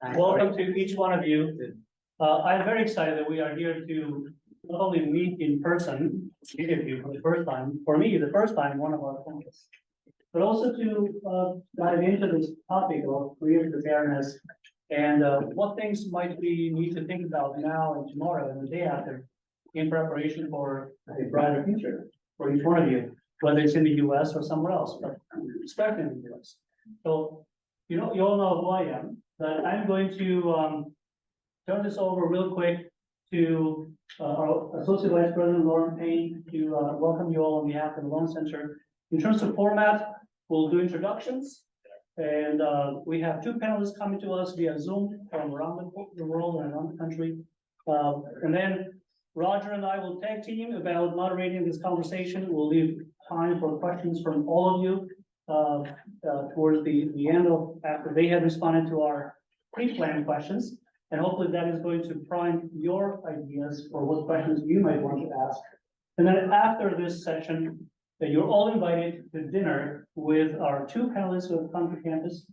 Welcome to each one of you. I'm very excited that we are here to not only meet in person, each of you for the first time, for me, the first time, one of our campus, but also to dive into this topic of career preparedness and what things might we need to think about now and tomorrow and the day after in preparation for a brighter future for each one of you, whether it's in the US or somewhere else, but especially in the US. So, you all know who I am, but I'm going to turn this over real quick to our Associate Vice President Lauren Payne to welcome you all on behalf of the Loan Center. In terms of format, we'll do introductions, and we have two panelists coming to us via Zoom from around the world and around the country. And then Roger and I will tag team about moderating this conversation. We'll leave time for questions from all of you towards the end of after they have responded to our pre-planned questions. And hopefully that is going to prime your ideas for what questions you might want to ask. And then after this session, you're all invited to dinner with our two panelists who have come to campus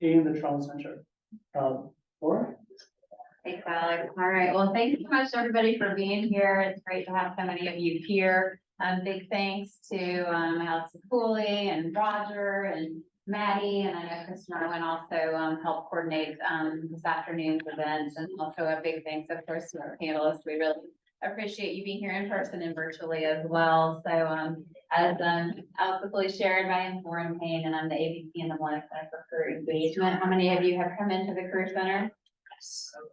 in the Trump Center. Laura? Thanks, Alex. All right. Well, thanks so much, everybody, for being here. It's great to have so many of you here. Big thanks to Alex Cooley and Roger and Maddie, and I know Kristen Irwin also helped coordinate this afternoon's event, and also a big thanks, of course, to our panelists. We really appreciate you being here in person and virtually as well. So as Alex Cooley shared, my name is Lauren Payne, and I'm the AVP in the Millennium Center for Career Engagement. How many of you have come into the Career Center?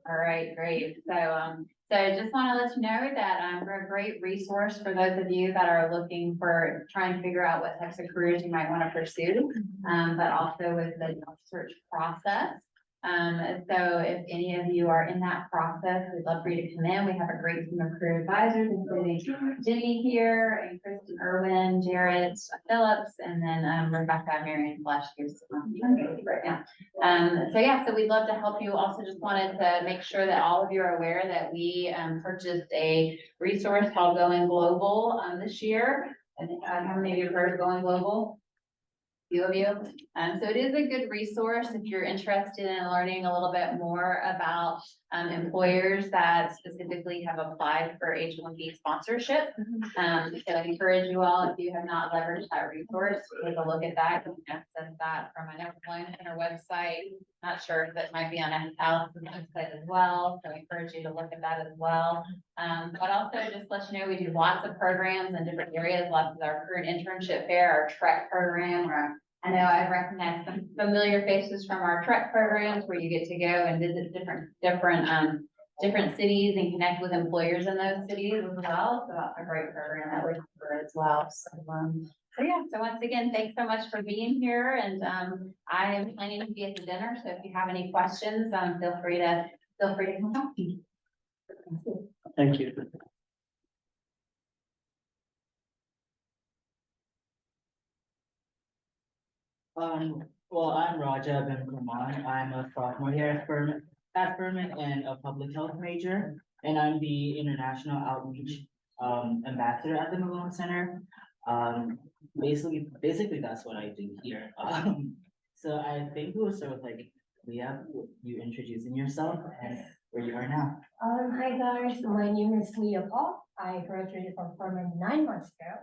All right, great. So I just want to let you know that we're a great resource for those of you that are looking for trying to figure out what types of careers you might want to pursue, but also with the job search process. So if any of you are in that process, we'd love for you to come in. We have a great team of career advisors, including Jenny here, and Kristen Irwin, Jarrett Phillips, and then Rebecca Marion Flesh, who's right now. So we'd love to help you. Also just wanted to make sure that all of you are aware that we purchased a resource called Going Global this year. I think how many of you have heard of Going Global? Few of you. So it is a good resource if you're interested in learning a little bit more about employers that specifically have applied for H-1B sponsorship. So I encourage you all, if you have not leveraged that resource, take a look at that. You can access that from my Loan Center website. Not sure if it might be on Alex's website as well. So I encourage you to look at that as well. But also just let you know, we do lots of programs in different areas, lots of our current internship fair, our TREC program, where I know I recognize some familiar faces from our TREC programs where you get to go and visit different cities and connect with employers in those cities as well. So that's a great program that we offer as well. So once again, thanks so much for being here. And I am planning to be at the dinner. So if you have any questions, feel free to come talk to me. Thank you. Well, I'm Raja Ben Kurman. I'm a sophomore here at Furman and a public health major, and I'm the international outreach ambassador at the Malone Center. Basically that's what I do here. So I think we'll start with Leah, you introducing yourself and where you are now. Hi guys, my name is Leah Paul. I graduated from Furman 9 months ago,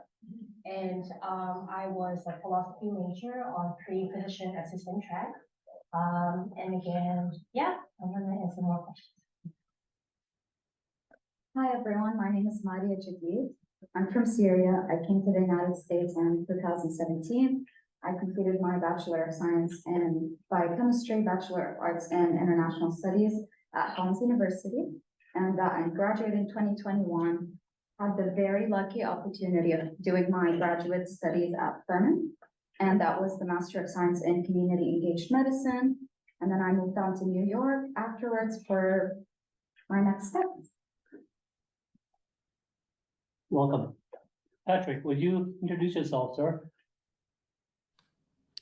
and I was a philosophy major on pre-physician assistant track. And again, yeah, I'm gonna answer more questions. Hi everyone, my name is Maria Jadid. I'm from Syria. I came to the United States in 2017. I completed my Bachelor of Science in Biochemistry, Bachelor of Arts in International Studies at Helms University, and I graduated in 2021. Had the very lucky opportunity of doing my graduate studies at Furman, and that was the Master of Science in Community Engaged Medicine. And then I moved on to New York afterwards for my next steps. Welcome. Patrick, would you introduce yourself, sir?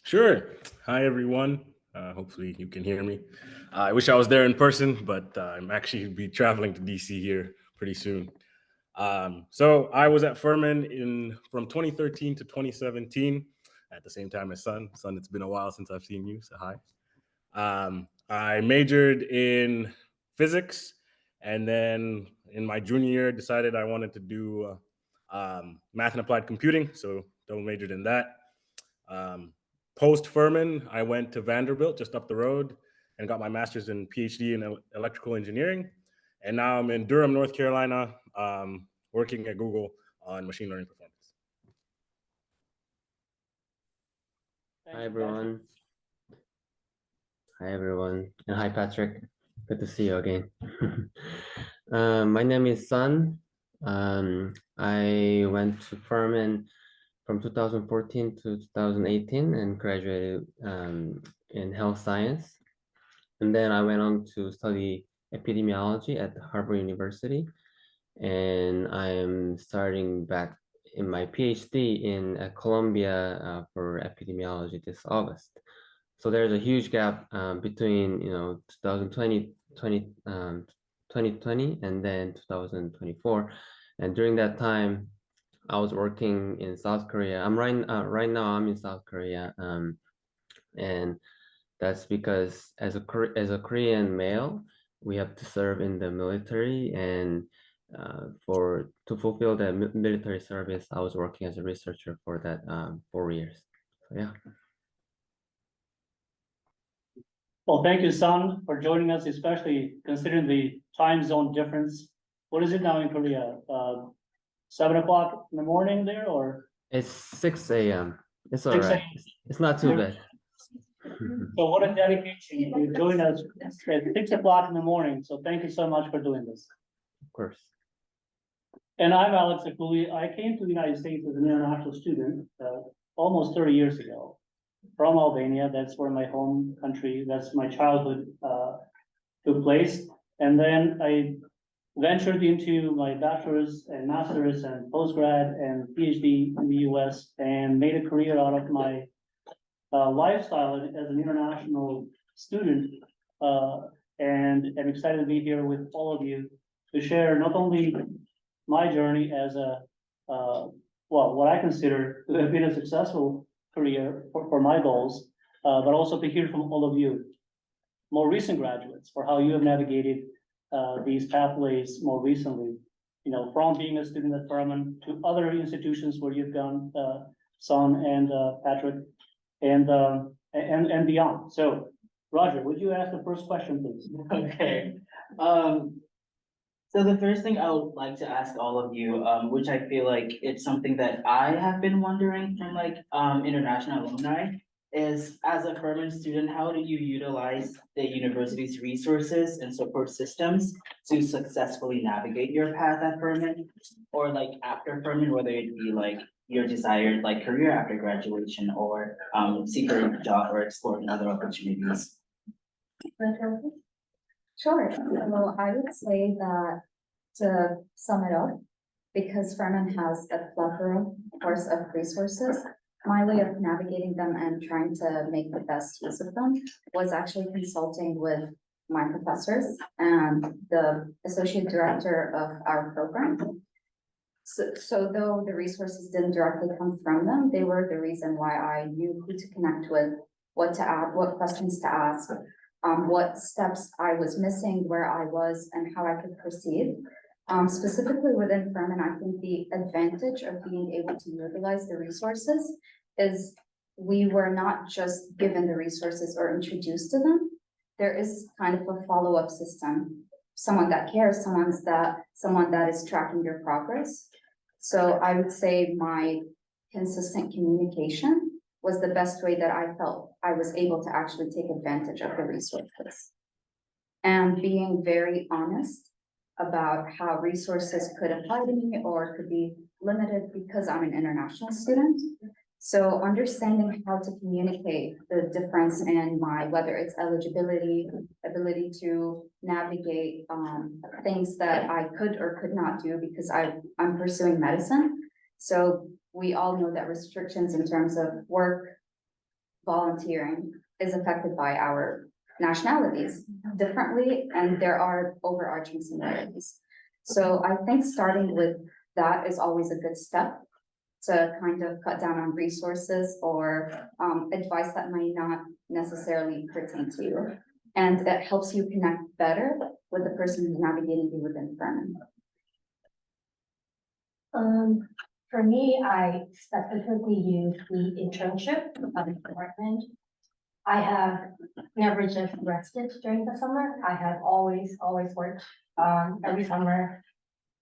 Sure. Hi, everyone. Hopefully you can hear me. I wish I was there in person, but I'm actually be traveling to DC here pretty soon. So I was at Furman from 2013 to 2017 at the same time as Sun. Sun, it's been a while since I've seen you, so hi. I majored in physics, and then in my junior year, decided I wanted to do math and applied computing, so double majored in that. Post Furman, I went to Vanderbilt, just up the road, and got my master's and PhD in electrical engineering. And now I'm in Durham, North Carolina, working at Google on machine learning performance. Hi everyone. Hi everyone, and hi Patrick. Good to see you again. My name is Sun. I went to Furman from 2014 to 2018 and graduated in health science. And then I went on to study epidemiology at Harvard University. And I am starting back in my PhD in Columbia for epidemiology this August. So there's a huge gap between 2020 and then 2024, and during that time I was working in South Korea. Right now I'm in South Korea, and that's because as a Korean male we have to serve in the military, and to fulfill the military service I was working as a researcher for that 4 years. So yeah. Well, thank you, Sun, for joining us, especially considering the time zone difference. What is it now in Korea? 7 o'clock in the morning there, or? It's 6 a.m. It's all 6 right. a.m. It's not too bad. So what a dedication to join us at 6 o'clock in the morning. So thank you so much for doing this. Of course. And I'm Alex Akuli. I came to the United States as an international student almost 30 years ago from Albania. That's where my home country, that's my childhood took place. And then I ventured into my bachelor's and master's and postgrad and PhD in the US and made a career out of my lifestyle as an international student. And I'm excited to be here with all of you to share not only my journey as what I consider to have been a successful career for my goals, but also to hear from all of you, more recent graduates, for how you have navigated these pathways more recently, from being a student at Furman to other institutions where you've gone, Son and Patrick, and beyond. So, Roger, would you ask the first question, please? Okay. So the first thing I would like to ask all of you, which I feel like it's something that I have been wondering from international alumni, is as a Furman student, how do you utilize the university's resources and support systems to successfully navigate your path at Furman, or after Furman, whether it be your desired career after graduation, or seek a job or exploring other opportunities? Sure. So I would say that, to sum it up, because Furman has a plethora, of course, of resources, my way of navigating them and trying to make the best use of them was actually consulting with my professors and the associate director of our program. So though the resources didn't directly come from them, they were the reason why I knew who to connect with, what to add, what questions to ask, what steps I was missing, where I was, and how I could proceed. Specifically within Furman, I think the advantage of being able to utilize the resources is we were not just given the resources or introduced to them. There is kind of a follow-up system, someone that cares, someone that is tracking your progress. So I would say my consistent communication was the best way that I felt I was able to actually take advantage of the resources. And being very honest about how resources could apply to me or could be limited because I'm an international student. So understanding how to communicate the difference in whether it's eligibility, ability to navigate things that I could or could not do because I'm pursuing medicine. So we all know that restrictions in terms of work, volunteering is affected by our nationalities differently, and there are overarching similarities. So I think starting with that is always a good step to kind of cut down on resources or advice that might not necessarily pertain to you. and it helps you connect better with the person who's navigating you within Furman? For me, I specifically use the internship of the department. I have never just rested during the summer. I have always worked. Every summer,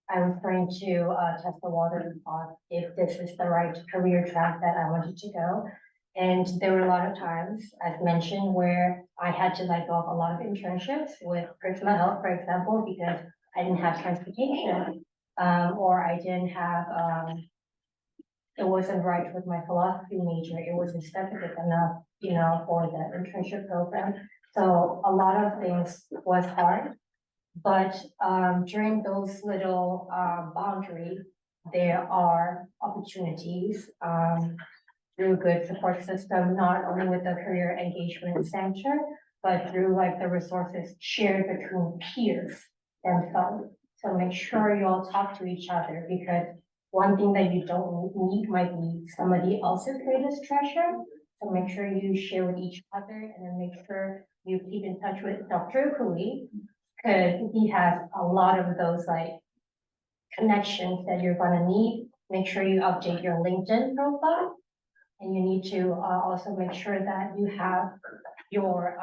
I was trying to test the water on if this is the right career track that I wanted to go. And there were a lot of times, as mentioned, where I had to let go of a lot of internships with Prisma Health, for example, because I didn't have transportation, or I didn't have, it wasn't right with my philosophy major. It wasn't specific enough, for the internship program. So a lot of things was hard. But during those little boundaries, there are opportunities through good support system, not only with the career engagement center, but through like the resources shared between peers themselves. So make sure you all talk to each other, because one thing that you don't need might be somebody else's greatest treasure. So make sure you share with each other, and then make sure you keep in touch with Dr. Cooley, because he has a lot of those like connections that you're gonna need. Make sure you update your LinkedIn profile, and you need to also make sure that you have your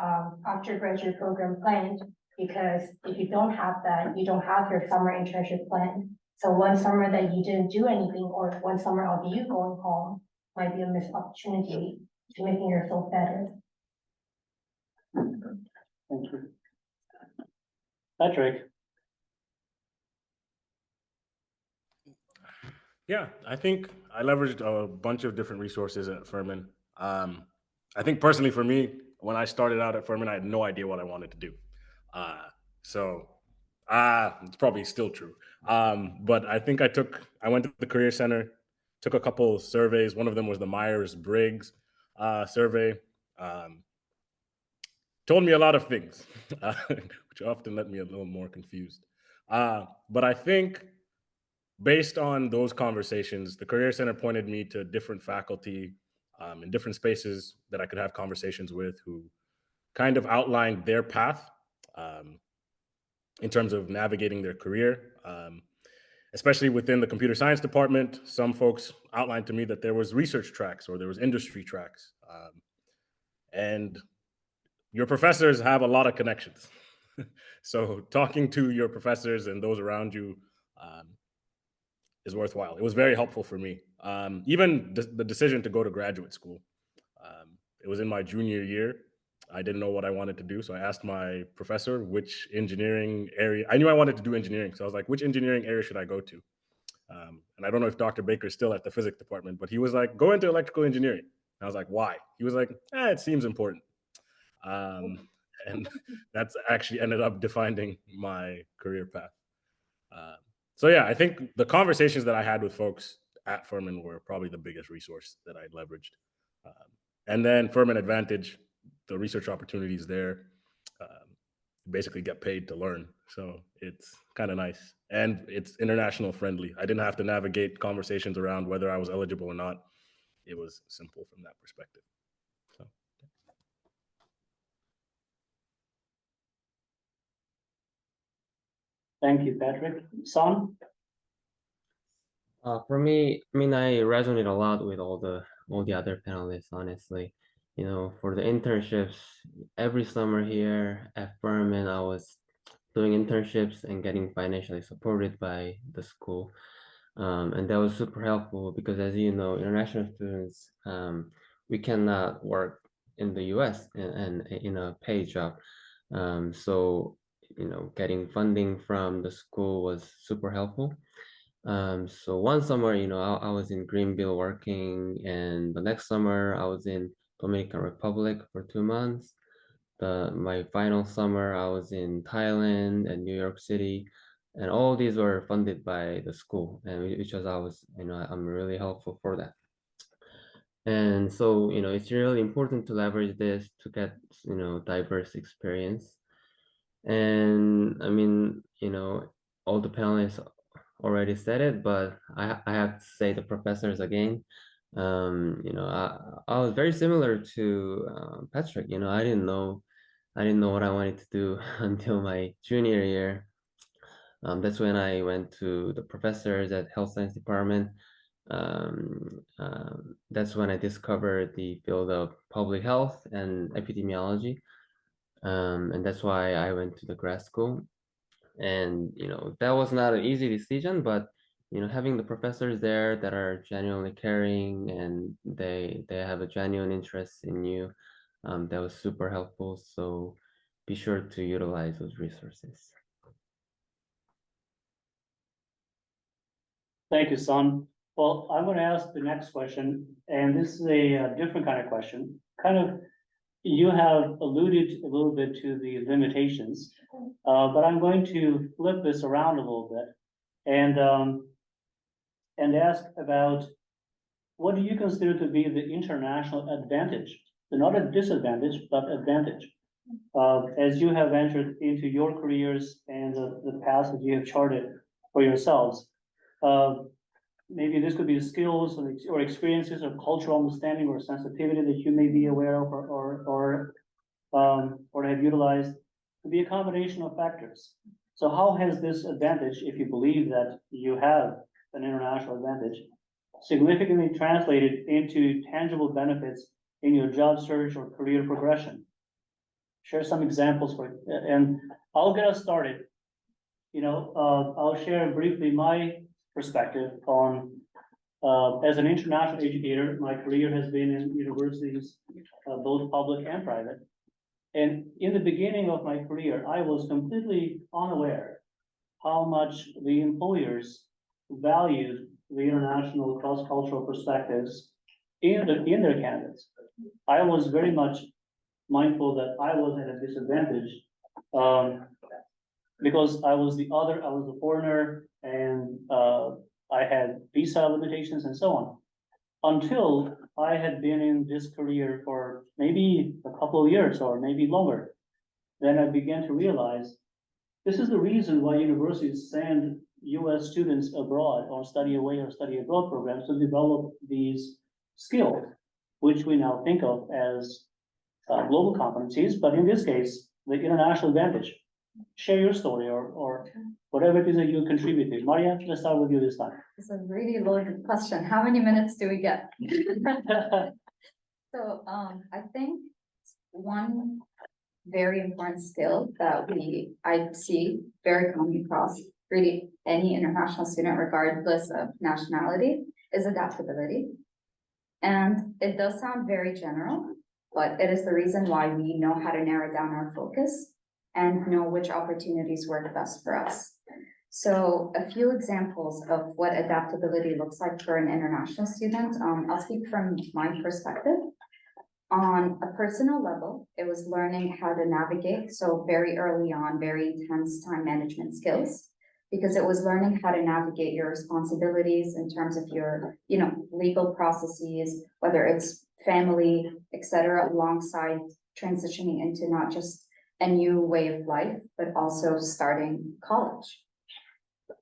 undergraduate program planned, because if you don't have that, you don't have your summer internship planned. So one summer that you didn't do anything, or one summer of you going home, might be a missed opportunity to making yourself better. Thank you. Patrick? Yeah, I think I leveraged a bunch of different resources at Furman. I think personally for me, when I started out at Furman, I had no idea what I wanted to do. So it's probably still true. But I think I went to the Career Center, took a couple surveys. One of them was the Myers-Briggs survey. Told me a lot of things, which often left me a little more confused. But I think based on those conversations, the Career Center pointed me to different faculty in different spaces that I could have conversations with, who kind of outlined their path in terms of navigating their career. Especially within the computer science department, some folks outlined to me that there was research tracks or there was industry tracks. And your professors have a lot of connections. So talking to your professors and those around you is worthwhile. It was very helpful for me. Even the decision to go to graduate school. It was in my junior year. I didn't know what I wanted to do. So I asked my professor which engineering area. I knew I wanted to do engineering. So I was like, which engineering area should I go to? And I don't know if Dr. Baker is still at the physics department, but he was like, go into electrical engineering. And I was like, why? He was like, it seems important. And that's actually ended up defining my career path. So yeah, I think the conversations that I had with folks at Furman were probably the biggest resource that I leveraged. And then Furman Advantage, the research opportunities there, basically get paid to learn. So it's kind of nice. And it's international friendly. I didn't have to navigate conversations around whether I was eligible or not. It was simple from that perspective. So. Thank you, Patrick. Son? For me, I mean, I resonate a lot with all the other panelists, honestly. For the internships, every summer here at Furman, I was doing internships and getting financially supported by the school. And that was super helpful because, as you know, international students, we cannot work in the US and in a paid job. So, getting funding from the school was super helpful. So one summer, I was in Greenville working, and the next summer I was in Dominican Republic for 2 months. My final summer, I was in Thailand and New York City, and all these were funded by the school, and I'm really helpful for that. And so, it's really important to leverage this to get, diverse experience. And I mean, all the panelists already said it, but I have to say the professors again. I was very similar to Patrick. I didn't know I didn't know what I wanted to do until my junior year. That's when I went to the professors at health science department. That's when I discovered the field of public health and epidemiology. And that's why I went to the grad school. And, that was not an easy decision, but, having the professors there that are genuinely caring and they have a genuine interest in you, that was super helpful. So be sure to utilize those resources. Thank you, Son. Well, I'm gonna ask the next question, and this is a different kind of question. You have alluded a little bit to the limitations, but I'm going to flip this around a little bit and ask about what do you consider to be the international advantage? So not a disadvantage, but advantage. As you have entered into your careers and the paths that you have charted for yourselves. Maybe this could be skills or experiences or cultural understanding or sensitivity that you may be aware of or have utilized. Could be a combination of factors. So how has this advantage, if you believe that you have an international advantage, significantly translated into tangible benefits in your job search or career progression? Share some examples and I'll get us started. I'll share briefly my perspective on, as an international educator, my career has been in universities, both public and private. And in the beginning of my career, I was completely unaware how much the employers valued the international cross-cultural perspectives in their candidates. I was very much mindful that I was at a disadvantage because I was the foreigner, and I had visa limitations and so on. Until I had been in this career for maybe a couple of years or maybe longer, then I began to realize this is the reason why universities send US students abroad or study away or study abroad programs to develop these skills, which we now think of as global competencies, but in this case, the international advantage. Share your story or whatever it is that you contribute to. Maria, let's start with you this time. It's a really loaded question. How many minutes do we get? So, I think one very important skill that I see very common across really any international student, regardless of nationality, is adaptability. And it does sound very general, but it is the reason why we know how to narrow down our focus and know which opportunities work best for us. So a few examples of what adaptability looks like for an international student. I'll speak from my perspective. On a personal level, it was learning how to navigate. So very early on, very intense time management skills, because it was learning how to navigate your responsibilities in terms of your, legal processes, whether it's family, etc., alongside transitioning into not just a new way of life, but also starting college.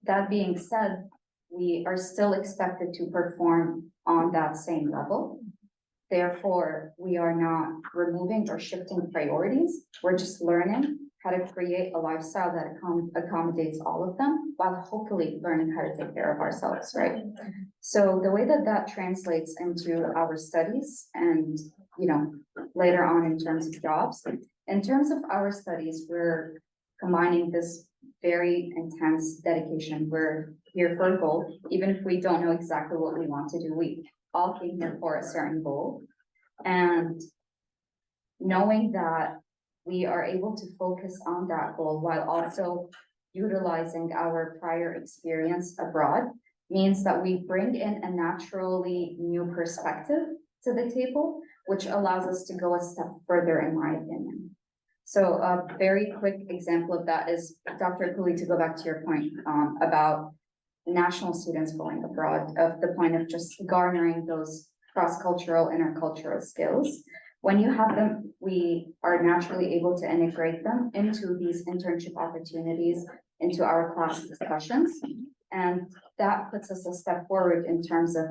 That being said, we are still expected to perform on that same level. Therefore, we are not removing or shifting priorities. We're just learning how to create a lifestyle that accommodates all of them, while hopefully learning how to take care of ourselves, right? So the way that translates into our studies and, later on in terms of jobs, in terms of our studies, we're combining this very intense dedication. We're here for a goal, even if we don't know exactly what we want to do. We all came here for a certain goal, and knowing that we are able to focus on that goal while also utilizing our prior experience abroad means that we bring in a naturally new perspective to the table, which allows us to go a step further, in my opinion. So a very quick example of that is, Dr. Cooley, to go back to your point about national students going abroad, of the point of just garnering those cross-cultural, intercultural skills. When you have them, we are naturally able to integrate them into these internship opportunities, into our class discussions. And that puts us a step forward in terms of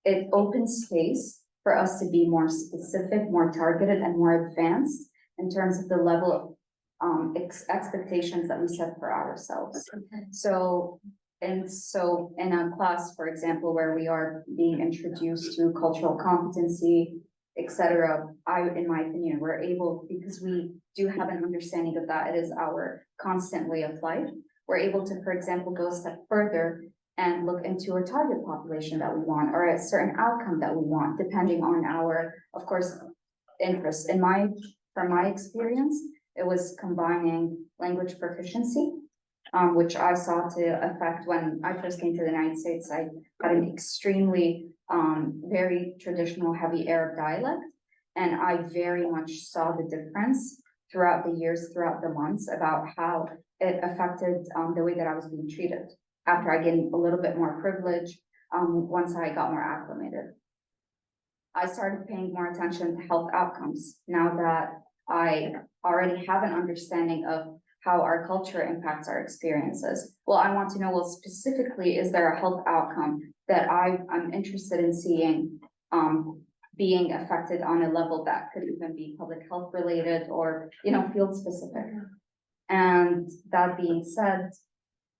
it opens space for us to be more specific, more targeted, and more advanced in terms of the level of expectations that we set for ourselves. So in a class, for example, where we are being introduced to cultural competency, etc., in my opinion, we're able, because we do have an understanding of that, it is our constant way of life. We're able to, for example, go a step further and look into a target population that we want, or a certain outcome that we want, depending on our, of course, interests. From my experience, it was combining language proficiency, which I saw to affect when I first came to the United States. I had an extremely, very traditional heavy Arab dialect, and I very much saw the difference throughout the years, throughout the months, about how it affected the way that I was being treated after I gained a little bit more privilege, once I got more acclimated. I started paying more attention to health outcomes now that I already have an understanding of how our culture impacts our experiences. Well, I want to know, well, specifically, is there a health outcome that I'm interested in seeing being affected on a level that could even be public health related or, field specific. And that being said,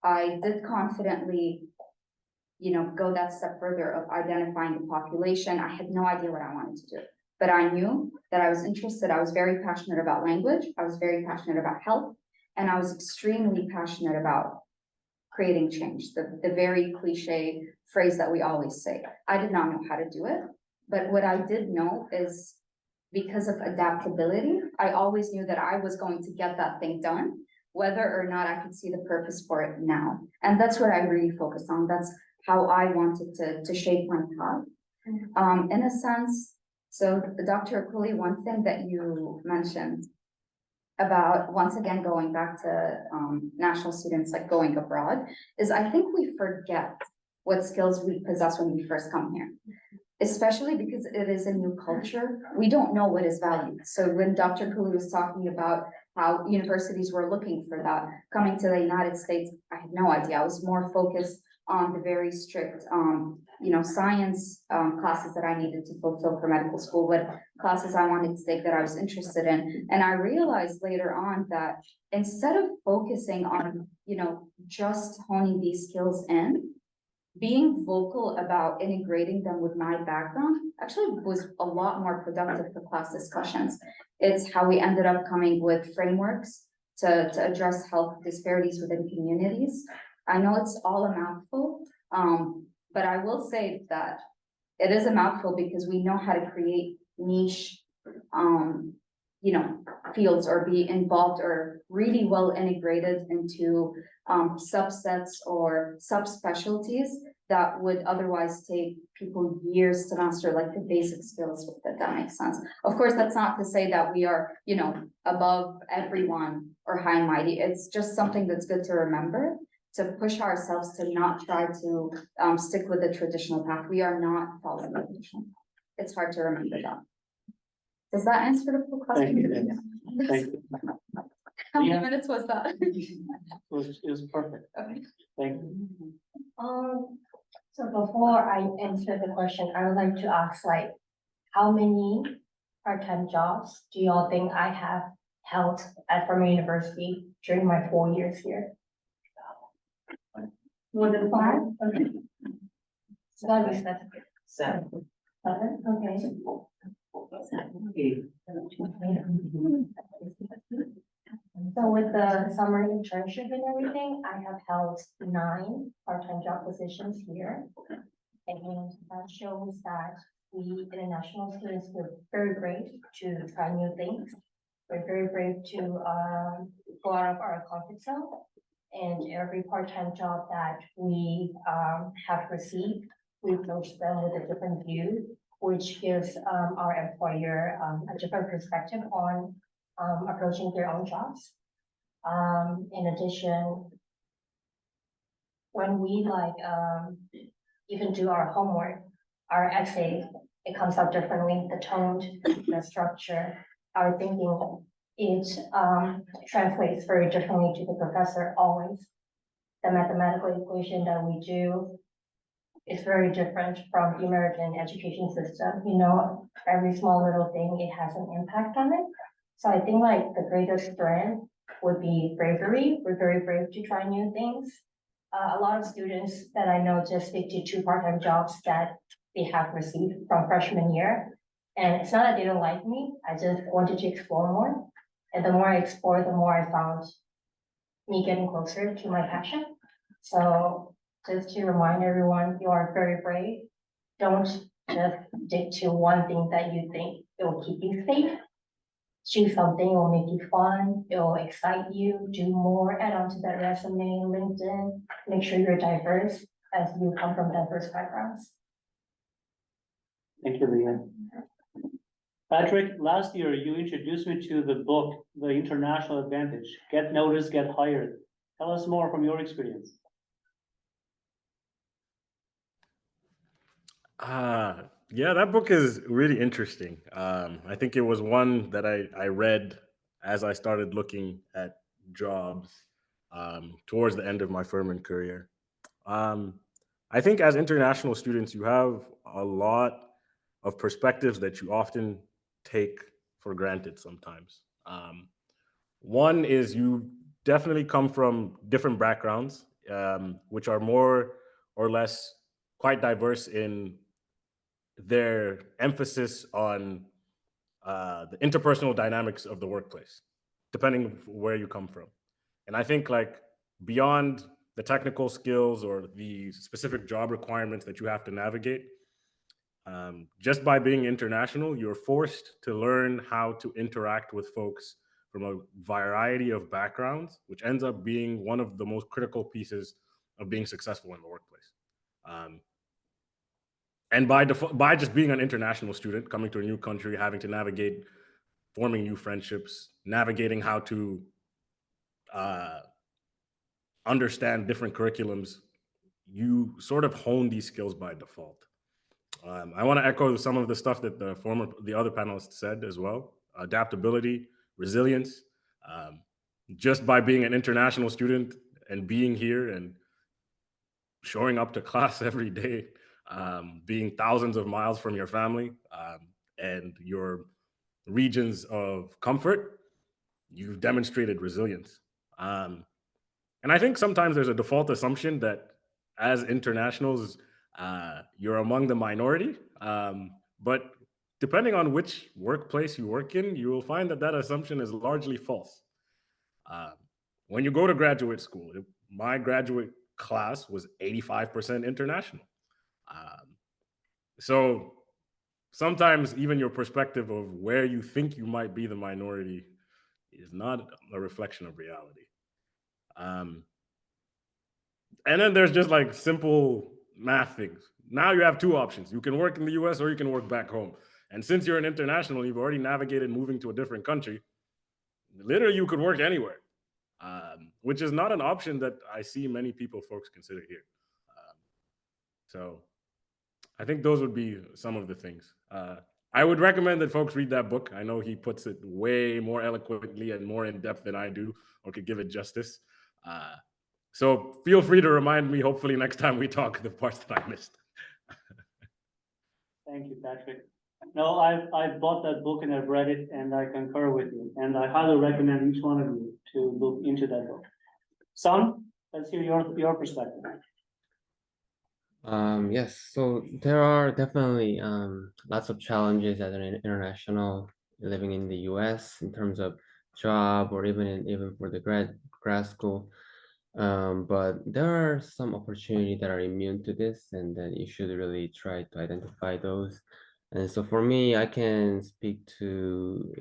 I did confidently, go that step further of identifying the population. I had no idea what I wanted to do, but I knew that I was interested. I was very passionate about language. I was very passionate about health, and I was extremely passionate about creating change, the very cliche phrase that we always say. I did not know how to do it, but what I did know is, because of adaptability, I always knew that I was going to get that thing done, whether or not I could see the purpose for it now. And that's what I really focused on. That's how I wanted to shape my path. In a sense, so Dr. Akuli, one thing that you mentioned about, once again, going back to national students, like going abroad, is I think we forget what skills we possess when we first come here. Especially because it is a new culture, we don't know what is valued. So when Dr. Kuli was talking about how universities were looking for that, coming to the United States, I had no idea. I was more focused on the very strict, science classes that I needed to fulfill for medical school, what classes I wanted to take that I was interested in. And I realized later on that instead of focusing on, just honing these skills in, being vocal about integrating them with my background actually was a lot more productive for class discussions. It's how we ended up coming with frameworks to address health disparities within communities. I know it's all a mouthful, but I will say that it is a mouthful because we know how to create niche, fields, or be involved or really well integrated into subsets or subspecialties that would otherwise take people years to master, like the basic skills, if that makes sense. Of course, that's not to say that we are, above everyone or high and mighty. It's just something that's good to remember, to push ourselves to not try to stick with the traditional path. We are not following the traditional path. It's hard to remember that. Does that answer the full question? Thank you. How many Yeah. minutes was that? It was perfect. Okay. Thank you. So before I answer the question, I would like to ask, like, how many part-time jobs do y'all think I have held at Furman University during my 4 years here? More than 5? Okay. So that was that. Seven. Okay. So with the summer internship and everything, I have held 9 part-time job positions here. And that shows that we international students were very brave to try new things. We're very brave to go out of our comfort zone. And every part-time job that we have received, we approach them with a different view, which gives our employer a different perspective on approaching their own jobs. In addition, when we even do our homework, our essay, it comes out differently, the tone, the structure, our thinking, it translates very differently to the professor always. The mathematical equation that we do is very different from the American education system. Every small little thing, it has an impact on it. So I think like the greatest strength would be bravery. We're very brave to try new things. A lot of students that I know just stick to 2 part-time jobs that they have received from freshman year. And it's not that they don't like me, I just wanted to explore more. And the more I explored, the more I found me getting closer to my passion. So just to remind everyone, you are very brave. Don't just stick to one thing that you think it will keep you safe. Choose something, it will make you fun, it will excite you, do more, add on to that resume, LinkedIn, make sure you're diverse as you come from diverse backgrounds. Thank you, Leah. Patrick, last year you introduced me to the book, The International Advantage, Get Noticed, Get Hired. Tell us more from your experience. Yeah, that book is really interesting. I think it was one that I read as I started looking at jobs towards the end of my Furman career. Um, I think as international students, you have a lot of perspectives that you often take for granted sometimes. One is you definitely come from different backgrounds, which are more or less quite diverse in their emphasis on the interpersonal dynamics of the workplace, depending where you come from. And I think like beyond the technical skills or the specific job requirements that you have to navigate, just by being international, you're forced to learn how to interact with folks from a variety of backgrounds, which ends up being one of the most critical pieces of being successful in the workplace. Um, and by default, by just being an international student coming to a new country, having to navigate forming new friendships, navigating how to uh, understand different curriculums, you sort of hone these skills by default. I want to echo some of the stuff that the other panelists said as well. Adaptability, resilience. Um, just by being an international student and being here and showing up to class every day, being thousands of miles from your family and your regions of comfort, you've demonstrated resilience. And I think sometimes there's a default assumption that as internationals, you're among the minority. But depending on which workplace you work in, you will find that that assumption is largely false. Uh, when you go to graduate school, my graduate class was 85% international. Um, so sometimes even your perspective of where you think you might be the minority is not a reflection of reality. Um, and then there's just like simple math things. Now you have two options. You can work in the US or you can work back home. And since you're an international, you've already navigated moving to a different country. Literally, you could work anywhere, which is not an option that I see many folks consider here. So I think those would be some of the things. I would recommend that folks read that book. I know he puts it way more eloquently and more in depth than I do, or could give it justice. So feel free to remind me, hopefully next time we talk, the parts that I missed. Thank you, Patrick. No, I've bought that book and I've read it and I concur with you. And I highly recommend each one of you to look into that book. Son, let's hear your perspective. Yes, so there are definitely lots of challenges as an international living in the US in terms of job or even for the grad school. But there are some opportunities that are immune to this, and that you should really try to identify those. And so for me, I can speak to,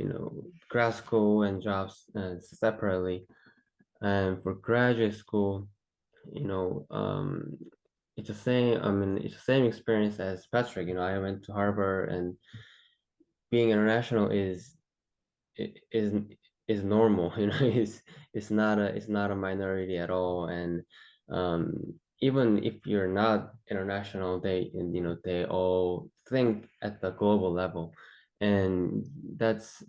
grad school and jobs separately. And for graduate school, it's the same. I mean, it's the same experience as Patrick. I went to Harvard, and being international is is normal. It's not a minority at all. And even if you're not international, they all think at the global level, and that's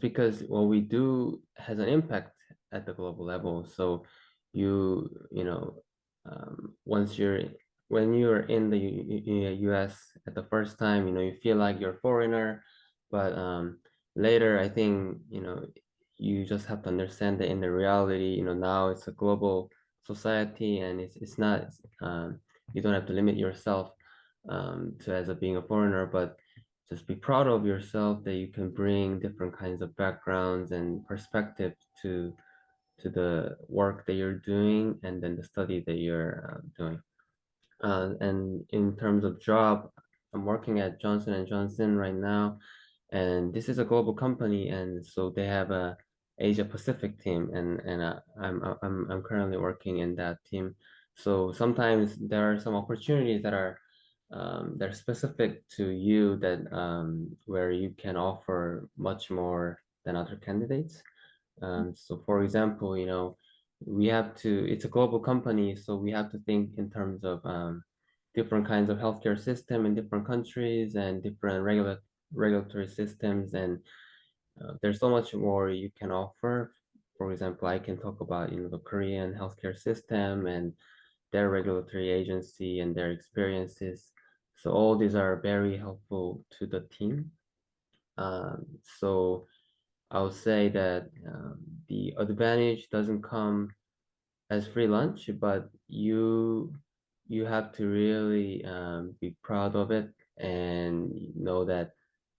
because what we do has an impact at the global level. So once when you're in the US at the first time, you feel like you're a foreigner, but later, I think, you just have to understand that in the reality, now it's a global society, and it's not, you don't have to limit yourself to as a being a foreigner, but just be proud of yourself that you can bring different kinds of backgrounds and perspectives to the work that you're doing, and then the study that you're doing. And in terms of job, I'm working at Johnson and Johnson right now, and this is a global company, and so they have a Asia Pacific team, and I'm currently working in that team. So sometimes there are some opportunities that are they're specific to you, that where you can offer much more than other candidates. So for example, it's a global company, so we have to think in terms of different kinds of healthcare system in different countries and different regulatory systems, and there's so much more you can offer. For example, I can talk about the Korean healthcare system and their regulatory agency and their experiences. So all these are very helpful to the team. So I would say that the advantage doesn't come as free lunch, but you have to really be proud of it and know that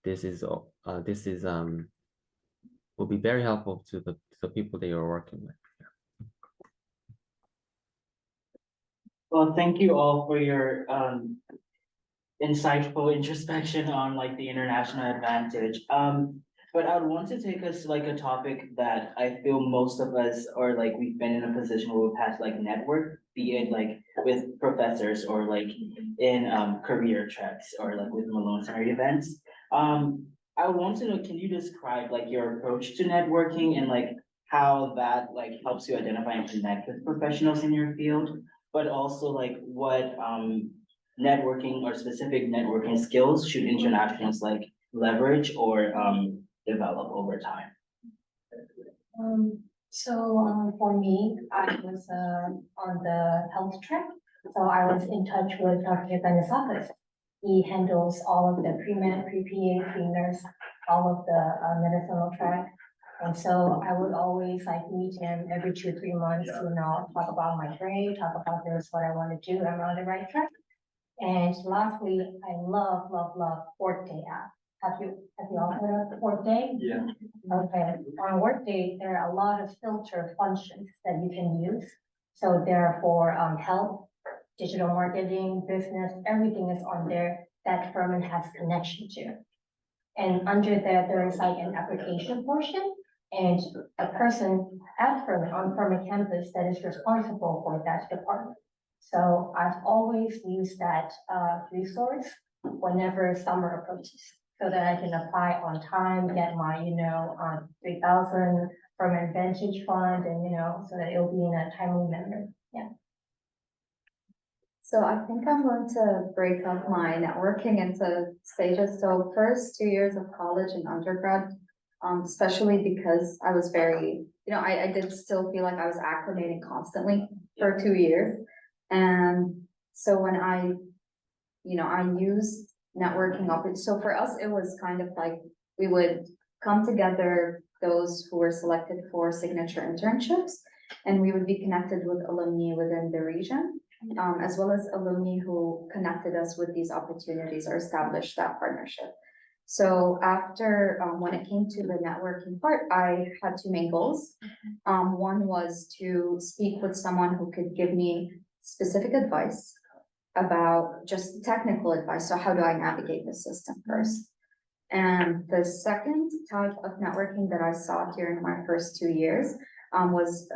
this is will be very helpful to the people that you're working with. Well, thank you all for your insightful introspection on like the international advantage. But I would want to take us like a topic that I feel most of us, or like we've been in a position where we've had to like network, be it like with professors or like in career tracks or like with Malone Center events. I want to know, can you describe like your approach to networking and like how that like helps you identify and connect with professionals in your field, but also like what networking or specific networking skills should internationals like leverage or develop over time? For me, I was on the health track, so I was in touch with Dr. Benisakis. He handles all of the pre-med, pre-PA, pre-nurse, all of the medicinal track. And so I would always like meet him every 2-3 months, talk about my grade, talk about this, what I want to do, am I on the right track? And lastly, I love Workday app. Have you all heard of Workday? Yeah. Okay, on Workday, there are a lot of filter functions that you can use. So therefore, health, digital marketing, business, everything is on there that Furman has connection to. And under that, there is like an application portion and a person at Furman, on Furman campus, that is responsible for that department. So I've always used that resource whenever summer approaches, so that I can apply on time, get my, 3,000 from an Advantage Fund, and, so that it'll be in a timely manner. Yeah. So I think I'm going to break up my networking into stages. So first 2 years of college and undergrad, especially because I was very, I did still feel like I was acclimating constantly for 2 years. And so when I used networking opportunities. So for us, it was kind of like we would come together, those who were selected for signature internships, and we would be connected with alumni within the region, as well as alumni who connected us with these opportunities or established that partnership. So after, when it came to the networking part, I had 2 main goals. One was to speak with someone who could give me specific advice about just technical advice. So how do I navigate the system first? And the second type of networking that I saw during my first 2 years was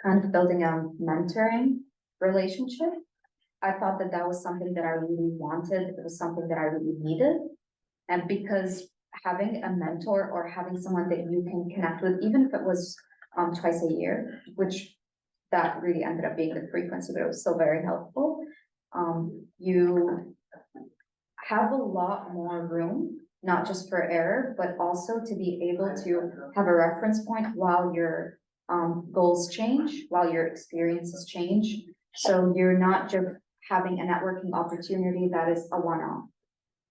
kind of building a mentoring relationship. I thought that that was something that I really wanted. It was something that I really needed. And because having a mentor or having someone that you can connect with, even if it was twice a year, which that really ended up being the frequency, but it was still very helpful. You have a lot more room, not just for error, but also to be able to have a reference point while your goals change, while your experiences change. So you're not just having a networking opportunity that is a one-off.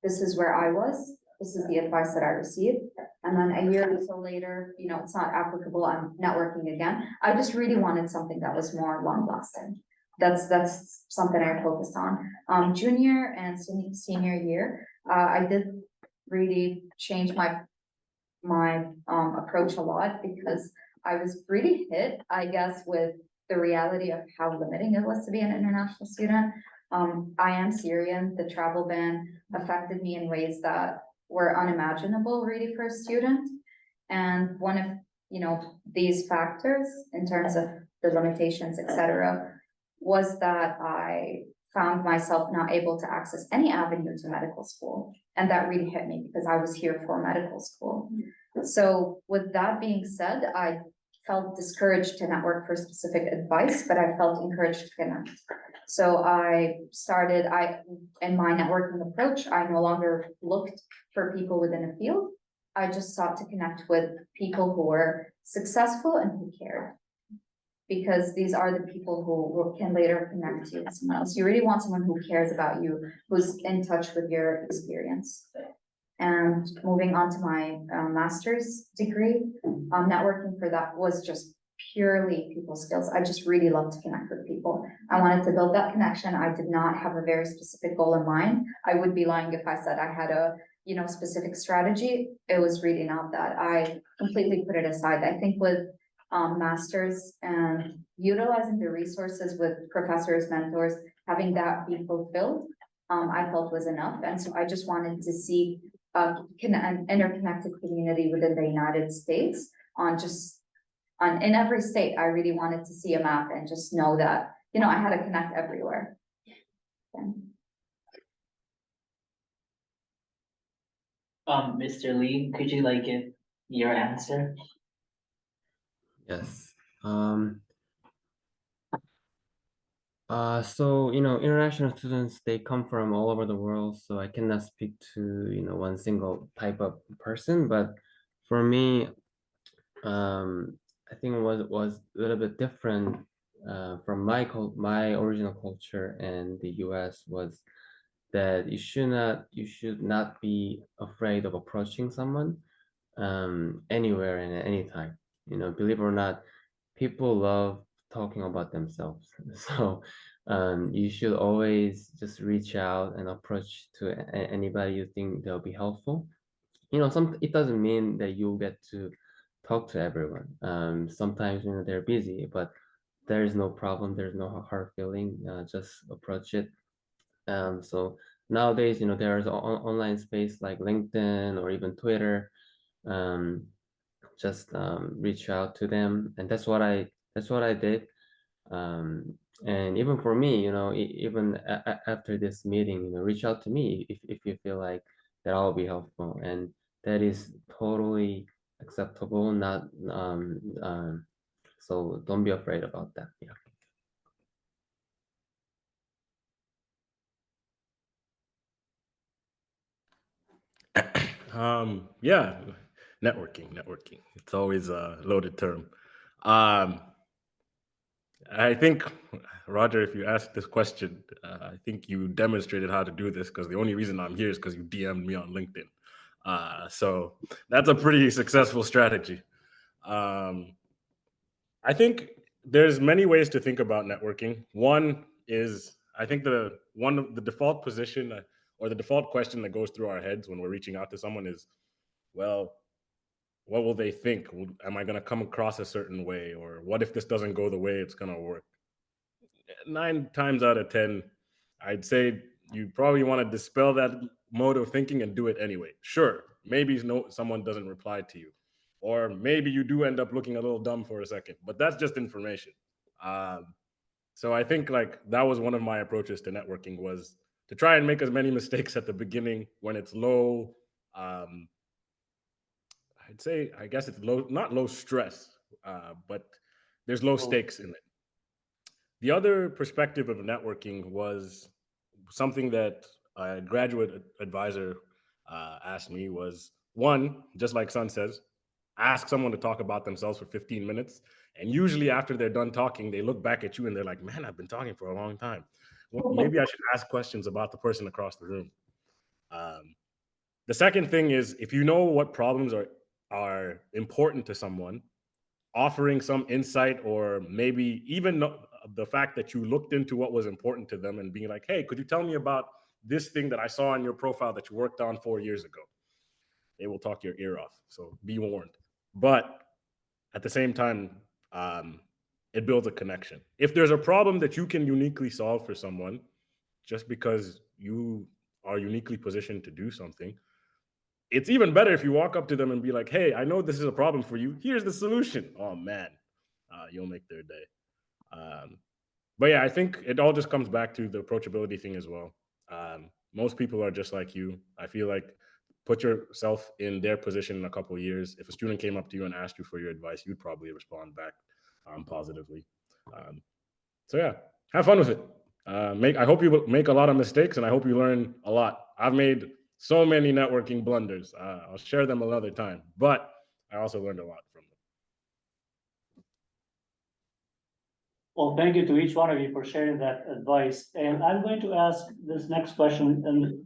This is where I was. this is the advice that I received. And then a year or so later, it's not applicable, I'm networking again. I just really wanted something that was more long lasting. That's something I focused on. Junior and senior year, I did really change my approach a lot because I was really hit, I guess, with the reality of how limiting it was to be an international student. I am Syrian. The travel ban affected me in ways that were unimaginable really for a student. And one of, these factors in terms of the limitations, etc., was that I found myself not able to access any avenue to medical school. And that really hit me because I was here for medical school. So with that being said, I felt discouraged to network for specific advice, but I felt encouraged to connect. So in my networking approach, I no longer looked for people within a field. I just sought to connect with people who were successful and who cared. Because these are the people who can later connect you with someone else. You really want someone who cares about you, who's in touch with your experience. And moving on to my master's degree, networking for that was just purely people skills. I just really love to connect with people. I wanted to build that connection. I did not have a very specific goal in mind. I would be lying if I said I had a specific strategy. It was really not that. I completely put it aside. I think with masters and utilizing the resources with professors, mentors, having that be fulfilled, I felt was enough. And so I just wanted to see an interconnected community within the United States in every state. I really wanted to see a map and just know that, I had to connect everywhere. Mr. Lee, could you give your answer? Yes. So, international students, they come from all over the world, so I cannot speak to, one single type of person, but for me, I think it was a little bit different from my original culture and the US was that you should not be afraid of approaching someone anywhere and at any time. Believe it or not, people love talking about themselves. So you should always just reach out and approach to anybody you think they'll be helpful. It doesn't mean that you'll get to talk to everyone. Sometimes they're busy, but there is no problem. There's no hard feeling. Just approach it. So nowadays, there's online space like LinkedIn or even Twitter. Just reach out to them, and that's what I did. And even for me, even after this meeting, reach out to me if you feel like that I'll be helpful, and that is totally acceptable. Not so don't be afraid about that. Yeah. Yeah, networking. It's always a loaded term. Um, I think, Roger, if you asked this question, I think you demonstrated how to do this because the only reason I'm here is because you DM'd me on LinkedIn. So that's a pretty successful strategy. I think there's many ways to think about networking. One is, I think the default position or the default question that goes through our heads when we're reaching out to someone is, well, what will they think? Am I going to come across a certain way? Or what if this doesn't go the way it's going to work? 9 times out of 10, I'd say you probably want to dispel that mode of thinking and do it anyway. Sure, maybe someone doesn't reply to you, or maybe you do end up looking a little dumb for a second, but that's just information. So I think that was one of my approaches to networking, was to try and make as many mistakes at the beginning when it's low. I'd say, I guess it's low, not low stress, but there's low stakes in it. The other perspective of networking was something that a graduate advisor asked me was, one, just like Sun says, ask someone to talk about themselves for 15 minutes. And usually after they're done talking, they look back at you and they're like, man, I've been talking for a long time. Well, maybe I should ask questions about the person across the room. The second thing is, if you know what problems are important to someone, offering some insight, or maybe even the fact that you looked into what was important to them and being like, hey, could you tell me about this thing that I saw on your profile that you worked on 4 years ago? They will talk your ear off. So be warned. But at the same time, it builds a connection. If there's a problem that you can uniquely solve for someone, just because you are uniquely positioned to do something, it's even better if you walk up to them and be like, hey, I know this is a problem for you. Here's the solution. Oh, man, you'll make their day. But yeah, I think it all just comes back to the approachability thing as well. Most people are just like you. I feel like put yourself in their position in a couple of years. If a student came up to you and asked you for your advice, you'd probably respond back positively. So yeah, have fun with it. I hope you make a lot of mistakes, and I hope you learn a lot. I've made so many networking blunders. I'll share them another time, but I also learned a lot from them. Well, thank you to each one of you for sharing that advice. And I'm going to ask this next question, and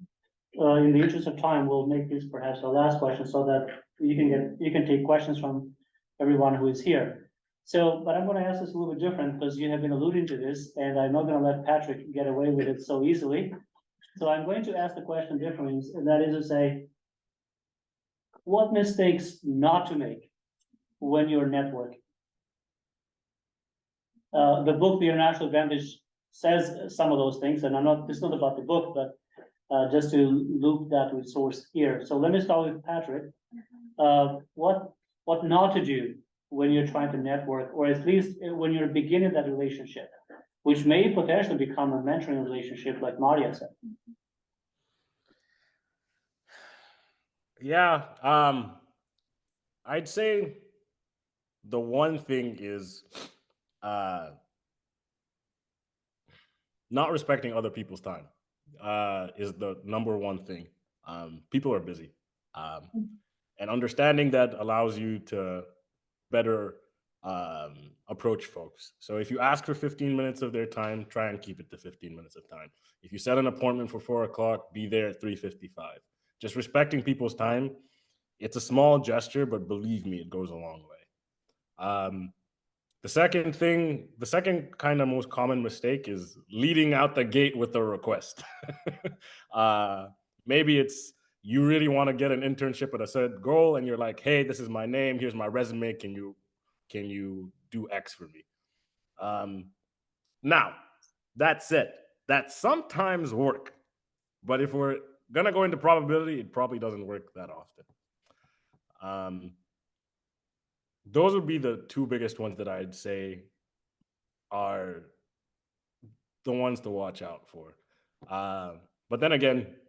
in the interest of time, we'll make this perhaps the last question so that you can take questions from everyone who is here. So, but I'm going to ask this a little bit different because you have been alluding to this, and I'm not going to let Patrick get away with it so easily. So I'm going to ask the question differently, and that is to say, what mistakes not to make when you're networking? The book, The International Advantage, says some of those things, and it's not about the book, but just to loop that with source here. So let me start with Patrick. What not to do when you're trying to network, or at least when you're beginning that relationship, which may potentially become a mentoring relationship, like Maria said. Yeah, I'd say the one thing is not respecting other people's time is the number one thing. People are busy, and understanding that allows you to better approach folks. So if you ask for 15 minutes of their time, try and keep it to 15 minutes of time. If you set an appointment for 4 o'clock, be there at 3:55. Just respecting people's time. It's a small gesture, but believe me, it goes a long way. The second kind of most common mistake is leading out the gate with a request. Maybe it's you really want to get an internship at a set goal, and you're like, hey, this is my name, here's my resume, can you do X for me? Now, that said, that sometimes work, but if we're gonna go into probability, it probably doesn't work that often. Those would be the two biggest ones that I'd say are the ones to watch out for. But then again,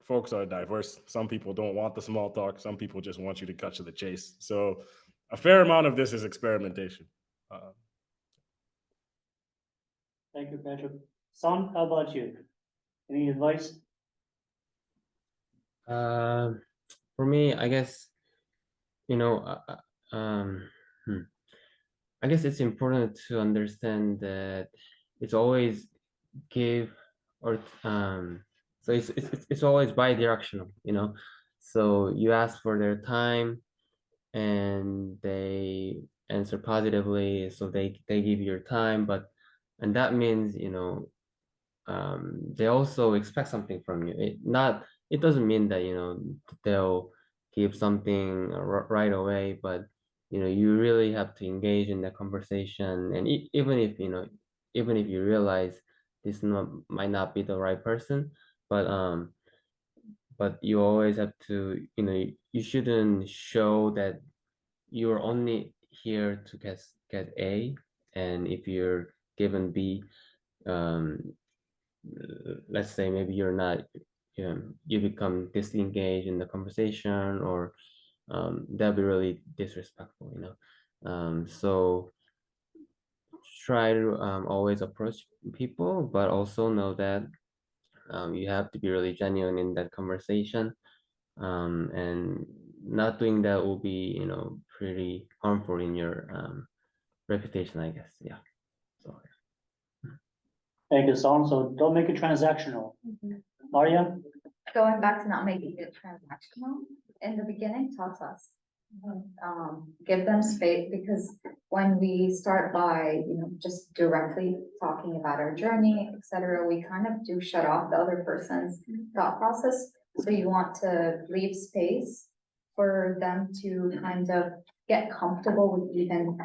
folks are diverse. Some people don't want the small talk. Some people just want you to cut to the chase. So a fair amount of this is experimentation. Thank you, Patrick. Son, how about you? Any advice? For me, I guess, you know, I guess it's important to understand that it's always give or so it's always bi-directional, you know. So you ask for their time and they answer positively, so they give you your time, and that means, you know, they also expect something from you. It doesn't mean that, you know, they'll give something right away, but you know, you really have to engage in the conversation. And even if, you know, even if you realize this might not be the right person, but you always have to, you know, you shouldn't show that you're only here to get A, and if you're given B, let's say maybe you're not, you know, you become disengaged in the conversation, or that'd be really disrespectful, you know. So try to always approach people, but also know that you have to be really genuine in that conversation, and not doing that will be, you know, pretty harmful in your reputation, I guess. Yeah. So Thank you, Son. So don't make it transactional. Maria? going back to not making it transactional in the beginning, talk to us. Give them space, because when we start by, just directly talking about our journey, etc., we kind of do shut off the other person's thought process. So you want to leave space for them to kind of get comfortable with even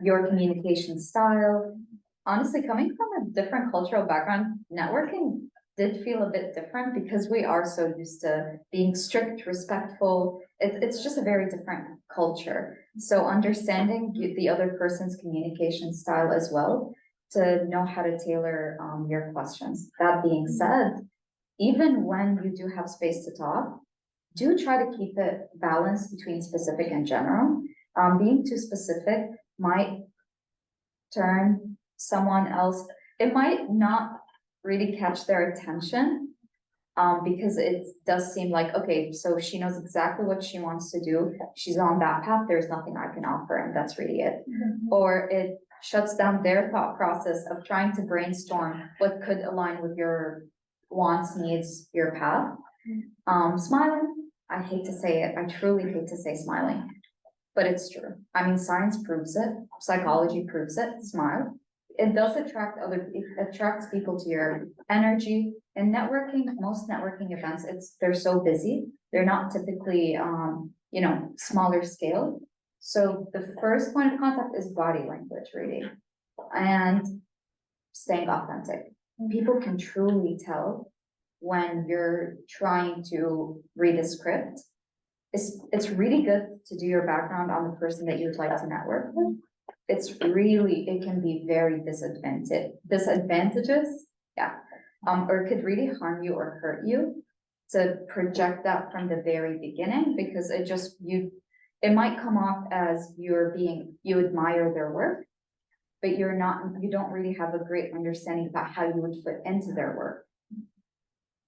your communication style. Honestly, coming from a different cultural background, networking did feel a bit different because we are so used to being strict, respectful. It's just a very different culture. So understanding the other person's communication style as well, to know how to tailor your questions. That being said, even when you do have space to talk, do try to keep it balanced between specific and general. Being too specific might turn someone else, it might not really catch their attention. Because it does seem like, okay, so she knows exactly what she wants to do. She's on that path. There's nothing I can offer, and that's really it. Or it shuts down their thought process of trying to brainstorm what could align with your wants, needs, your path. Smiling, I hate to say it. I truly hate to say smiling, but it's true. I mean, science proves it. Psychology proves it. Smile. It does attract it attracts people to your energy. In networking, most networking events, they're so busy. They're not typically, smaller scale. So the first point of contact is body language reading and staying authentic. People can truly tell when you're trying to read a script. It's really good to do your background on the person that you'd like to network with. It can be very disadvantageous, or it could really harm you or hurt you to project that from the very beginning, because it might come off as you admire their work, but you don't really have a great understanding about how you would fit into their work.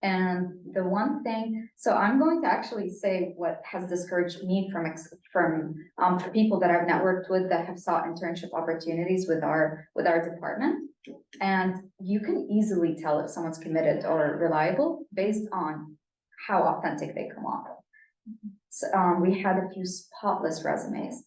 And the one thing, so I'm going to actually say what has discouraged me from people that I've networked with that have sought internship opportunities with our department. And you can easily tell if someone's committed or reliable based on how authentic they come off. So, we had a few spotless resumes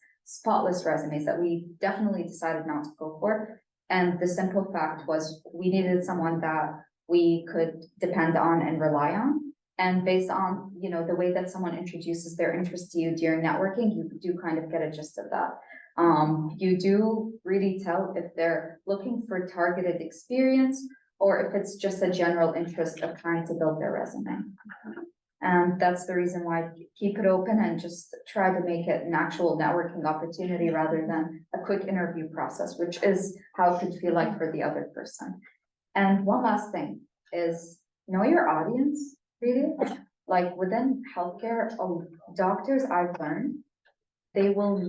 that we definitely decided not to go for. And the simple fact was we needed someone that we could depend on and rely on. And based on, the way that someone introduces their interest to you during networking, you do kind of get a gist of that. You do really tell if they're looking for targeted experience or if it's just a general interest of trying to build their resume. And that's the reason why keep it open and just try to make it an actual networking opportunity rather than a quick interview process, which is how it could feel like for the other person. And one last thing is know your audience, really. Like within healthcare, doctors I've learned, they will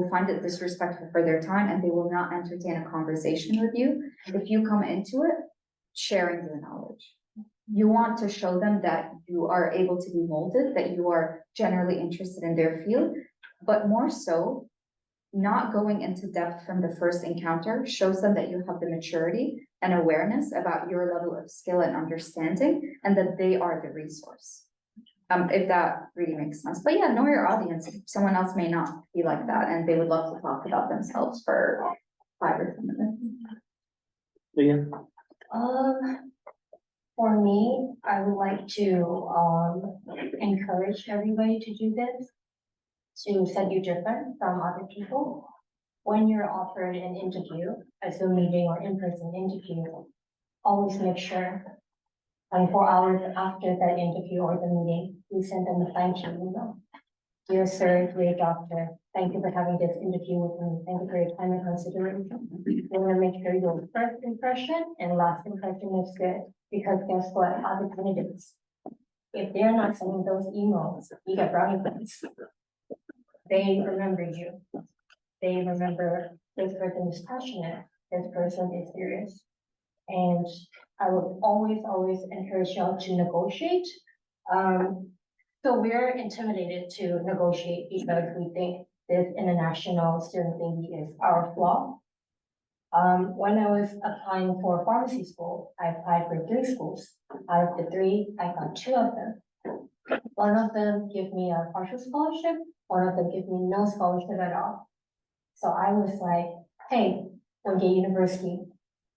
find it disrespectful for their time and they will not entertain a conversation with you if you come into it sharing your knowledge. You want to show them that you are able to be molded, that you are generally interested in their field, but more so, not going into depth from the first encounter shows them that you have the maturity and awareness about your level of skill and understanding, and that they are the resource. If that really makes sense. But yeah, know your audience. Someone else may not be like that, and they would love to talk about themselves for 5 or 10 minutes. For me, I would like to encourage everybody to do this, to set you different from other people. When you're offered an interview, a Zoom meeting or in-person interview, always make sure 24 hours after that interview or the meeting, you send them a thank you email. Dear sir, dear doctor, thank you for having this interview with me. Thank you for your time and consideration. You want to make sure your first impression and last impression is good, because guess what? Other candidates, if they're not sending those emails, you get brownie points. They remember you. They remember this person is passionate, this person is serious. And I would always encourage y'all to negotiate. So we're intimidated to negotiate because we think this international student thingy is our flaw. When I was applying for pharmacy school, I applied for 3 schools. Out of the 3, I got 2 of them. One of them gave me a partial scholarship, one of them gave me no scholarship at all. So I was like, hey, Wingate University,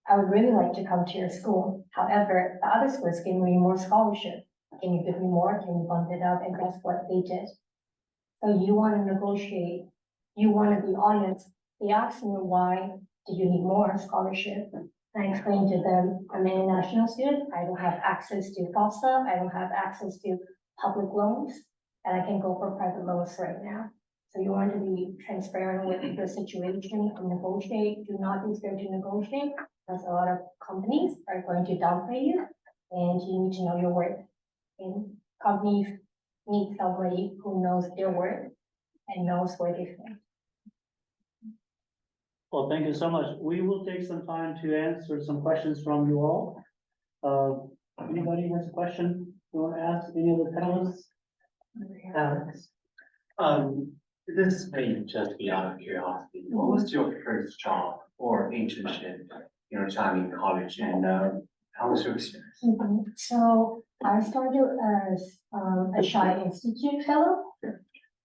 I would really like to come to your school. However, the other school is giving me more scholarship. Can you give me more? Can you bump it up? And that's what they did. So you want to negotiate, you want to be honest. They asked me, why do you need more scholarship? And I explained to them, I'm an international student. I don't have access to FAFSA. I don't have access to public loans, and I can go for private loans right now. So you want to be transparent with your situation and negotiate. Do not be scared to negotiate, because a lot of companies are going to downplay you, and you need to know your worth. And companies need somebody who knows their worth and knows where they stand. Well, thank you so much. We will take some time to answer some questions from you all. Anybody has a question you want to ask any of the panelists? Alex, this may just be out of curiosity. What was your first job or internship in your time in college, and how was your experience? So I started as a Shy Institute fellow.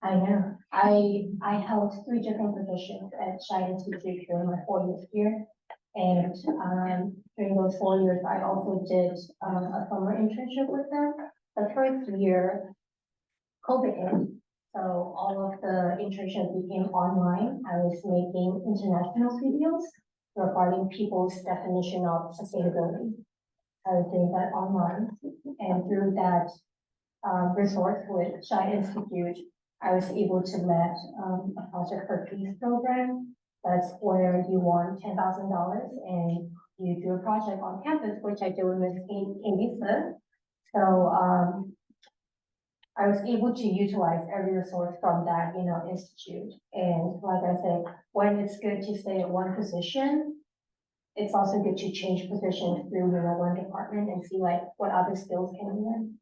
I know. I held 3 different positions at Shy Institute during my 4 years here. And during those 4 years, I also did a summer internship with them. The first year, COVID hit, so all of the internships became online. I was making international videos regarding people's definition of sustainability. I was doing that online, and through that resource with Shy Institute, I was able to lead a Project for Peace program. That's where you won $10,000 and you do a project on campus, which I did with Ms. Lisa. So I was able to utilize every resource from that, institute. And like I said, when it's good to stay at one position, it's also good to change positions through, one department and see like what other skills can you learn.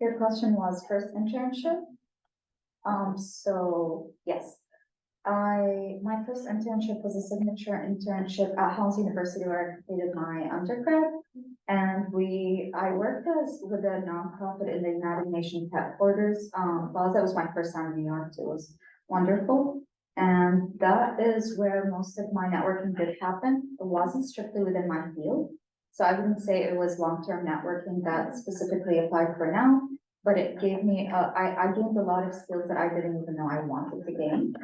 Your question was first internship? So yes, my first internship was a signature internship at Helms University where I completed my undergrad. And I worked with a nonprofit in the United Nations headquarters. That was my first time in New York. It was wonderful. And that is where most of my networking did happen. It wasn't strictly within my field. So I wouldn't say it was long-term networking that specifically applied for now, but it gave me, I gained a lot of skills that I didn't even know I wanted to gain.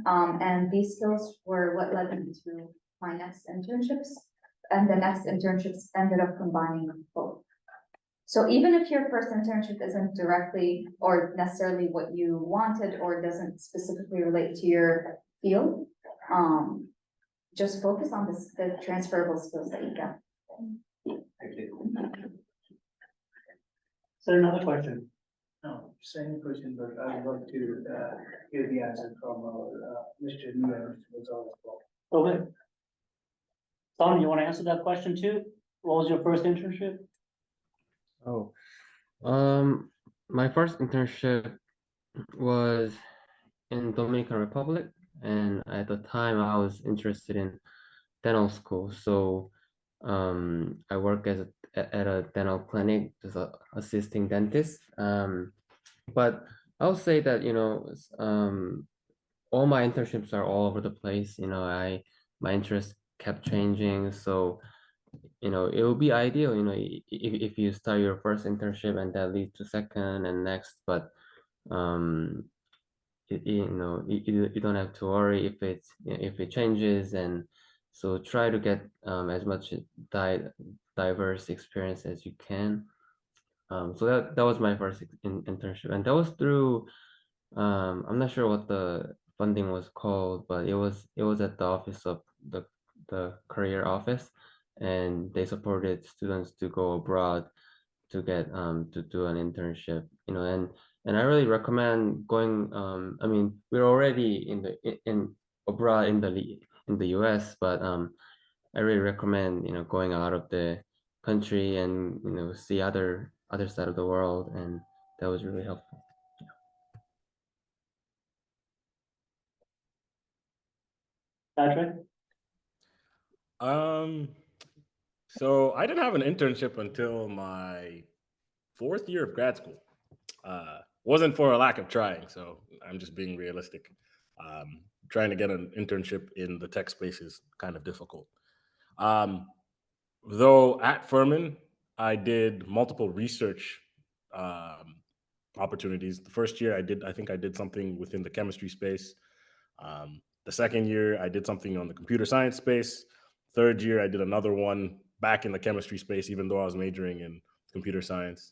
And these skills were what led me to my next internships. And the next internships ended up combining both. So even if your first internship isn't directly or necessarily what you wanted or doesn't specifically relate to your field, just focus on the transferable skills that you get. Thank you. Is there another question? No, same question, but I would like to hear the answer from Mr. New and Mr. Gonzalez. Okay. Son, you want to answer that question too? What was your first internship? Oh, my first internship was in Dominican Republic, and at the time I was interested in dental school. So I work at a dental clinic, just assisting dentists. But I'll say that, all my internships are all over the place. My interests kept changing. So, it would be ideal, if you start your first internship and that leads to second and next, but you don't have to worry if it changes. And so try to get as much diverse experience as you can. So that was my first internship, and that was through I'm not sure what the funding was called, but it was at the office of the career office, and they supported students to go abroad to get to do an internship, and I really recommend going. I mean, we're already in abroad in the US, but I really recommend going out of the country and see other side of the world, and that was really helpful. Patrick? Um, so I didn't have an internship until my 4th year of grad school. Wasn't for a lack of trying, so I'm just being realistic. Trying to get an internship in the tech space is kind of difficult. Um, though at Furman, I did multiple research um, opportunities. The first year I think I did something within the chemistry space. The second year I did something on the computer science space. Third year I did another one back in the chemistry space, even though I was majoring in computer science.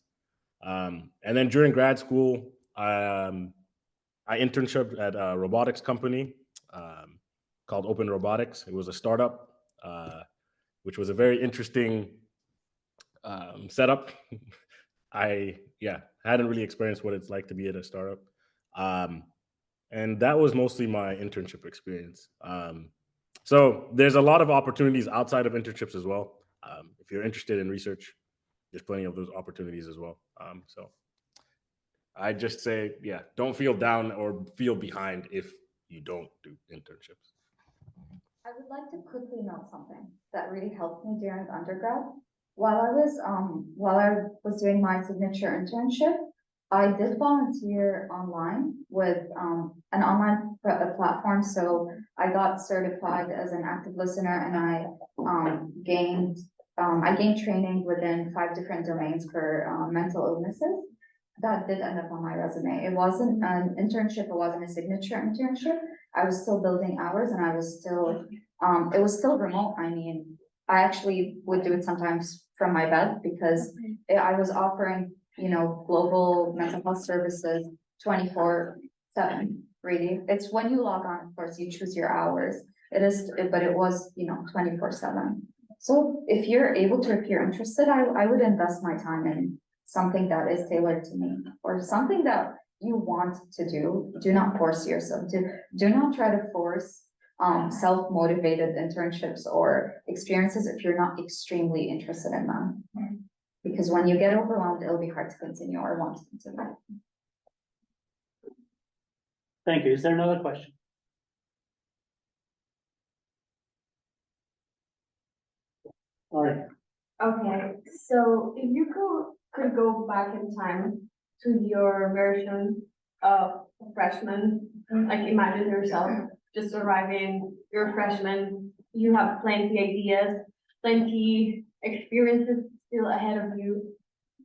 And then during grad school, I internship at a robotics company um, called Open Robotics. It was a startup, which was a very interesting setup. I hadn't really experienced what it's like to be at a startup, um, and that was mostly my internship experience. So there's a lot of opportunities outside of internships as well. If you're interested in research, there's plenty of those opportunities as well. So I just say, don't feel down or feel behind if you don't do internships. I would like to quickly note something that really helped me during undergrad. While I was doing my signature internship, I did volunteer online with an online platform. So I got certified as an active listener, and I gained training within 5 different domains for mental illnesses. That did end up on my resume. It wasn't an internship. It wasn't a signature internship. I was still building hours, and it was still remote. I mean, I actually would do it sometimes from my bed because I was offering, global mental health services 24/7, really. It's when you log on, of course, you choose your hours. But it was, 24/7. So if you're interested, I would invest my time in something that is tailored to me or something that you want to do. Do not force yourself do not try to force self-motivated internships or experiences if you're not extremely interested in them. Because when you get overwhelmed, it'll be hard to continue or want to continue. Thank you. Is there another question? All right. Okay, so if you could go back in time to your version of freshman, like imagine yourself just arriving, you're a freshman, you have plenty ideas, plenty experiences still ahead of you.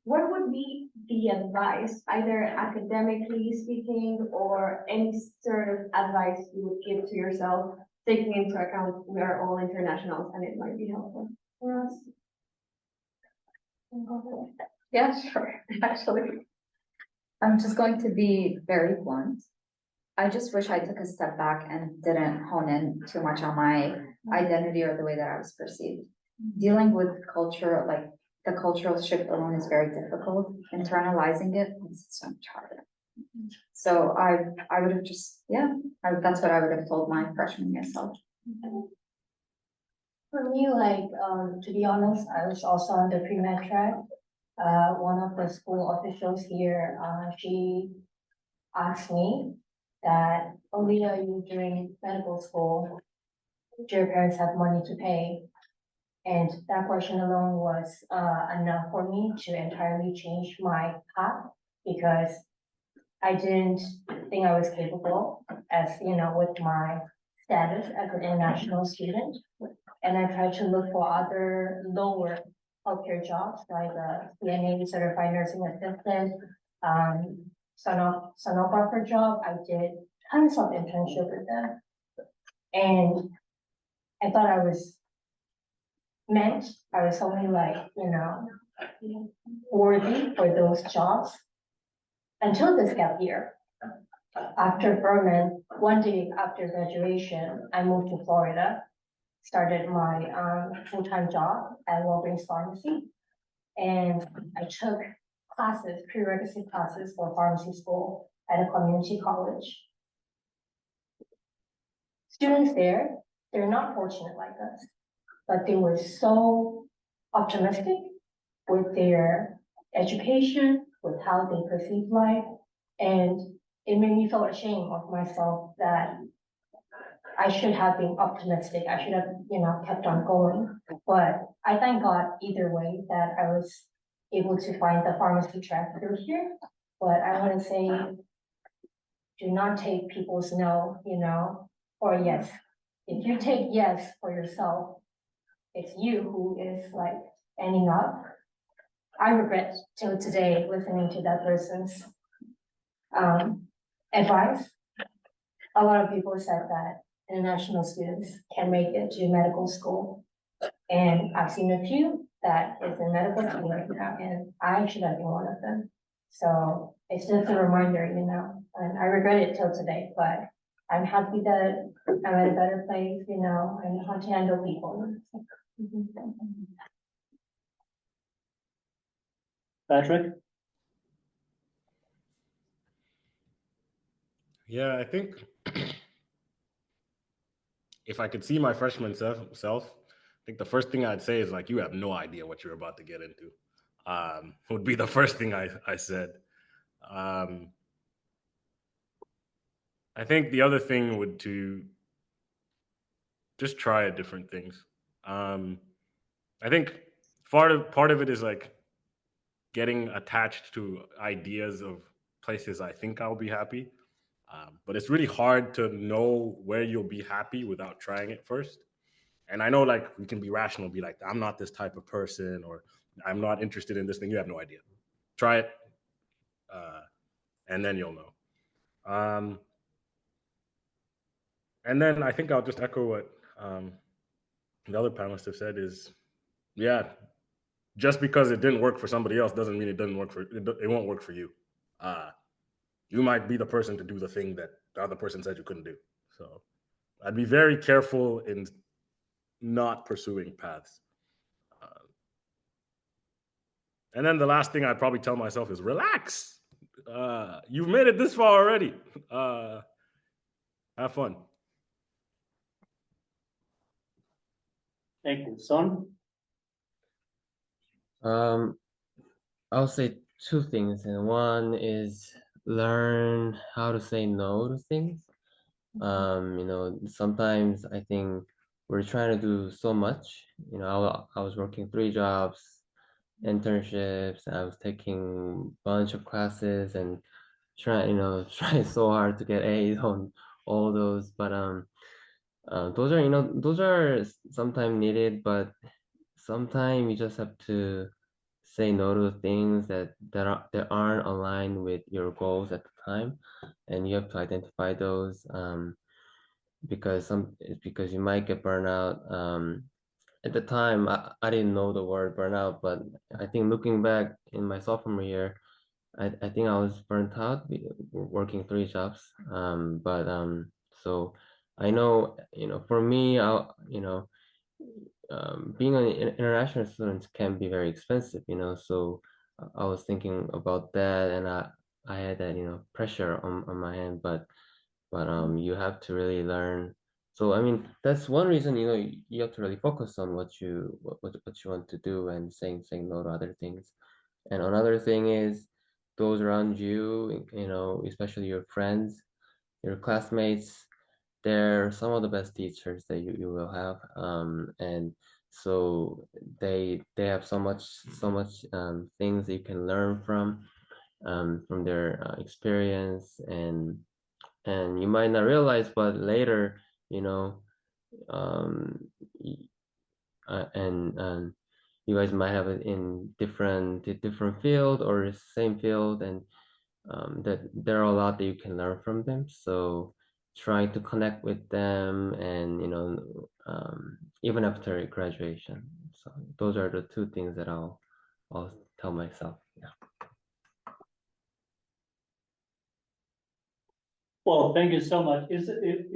What would be the advice, either academically speaking or any sort of advice you would give to yourself, taking into account we are all internationals and it might be helpful for us? Yeah, sure. Actually, I'm just going to be very blunt. I just wish I took a step back and didn't hone in too much on my identity or the way that I was perceived. Dealing with culture, like the cultural shift alone, is very difficult. Internalizing it is so much harder. So I would have just, that's what I would have told my freshman year self. For me, to be honest, I was also on the pre-med track. One of the school officials here, she asked me that, Aaliyah, you're doing medical school. Do your parents have money to pay? And that question alone was enough for me to entirely change my path because I didn't think I was capable as, with my status as an international student. And I tried to look for other lower healthcare jobs like a CNA certified nursing assistant, sonographer job. I did tons of internship with them. And I thought I was only worthy for those jobs until this gap year. After Furman, one day after graduation, I moved to Florida, started my full-time job at Walgreens Pharmacy, and I took prerequisite classes for pharmacy school at a community college. Students there, they're not fortunate like us, but they were so optimistic with their education, with how they perceive life, and it made me feel ashamed of myself that I should have been optimistic. I should have, kept on going. But I thank God either way that I was able to find the pharmacy track through here. But I want to say, do not take people's no, or yes. If you take yes for yourself, it's you who is like ending up. I regret till today listening to that person's advice. A lot of people said that international students can make it to medical school. And I've seen a few that is in medical school right now, and I should have been one of them. So it's just a reminder, and I regret it till today, but I'm happy that I'm at a better place, I know how to handle people. Patrick? Yeah, I think if I could see my freshman self, I think the first thing I'd say is like, you have no idea what you're about to get into. Would be the first thing I said. I think the other thing would to just try different things. I think part of it is like getting attached to ideas of places I think I'll be happy. But it's really hard to know where you'll be happy without trying it first. And I know like we can be rational, be like, I'm not this type of person, or I'm not interested in this thing. You have no idea. Try it, and then you'll know. And then I think I'll just echo what the other panelists have said is, yeah, just because it didn't work for somebody else doesn't mean it doesn't work for it won't work for you. You might be the person to do the thing that the other person said you couldn't do. So I'd be very careful in not pursuing paths. And then the last thing I'd probably tell myself is relax. You've made it this far already. Have fun. Thank you. Son? I'll say two things, and one is learn how to say no to things. Sometimes I think we're trying to do so much. I was working 3 jobs, internships, I was taking a bunch of classes and trying so hard to get A's on all those. But those are sometimes needed, but sometimes you just have to say no to things that aren't aligned with your goals at the time, and you have to identify those because you might get burnout. At the time, I didn't know the word burnout, but I think looking back in my sophomore year, I think I was burnt out working 3 jobs. So I know, for me, being an international student can be very expensive, so I was thinking about that, and I had that, pressure on my hand, but you have to really learn. So I mean, that's one reason, you have to really focus on what you want to do, and saying no to other things. And another thing is those around you, especially your friends, your classmates, they're some of the best teachers that you will have. And so they have so much things that you can learn from their experience, and you might not realize, but later, um, and you guys might have it in different field or same field, and that there are a lot that you can learn from them. So try to connect with them, and even after graduation. So those are the 2 things that I'll tell myself. Yeah. Well, thank you so much. Is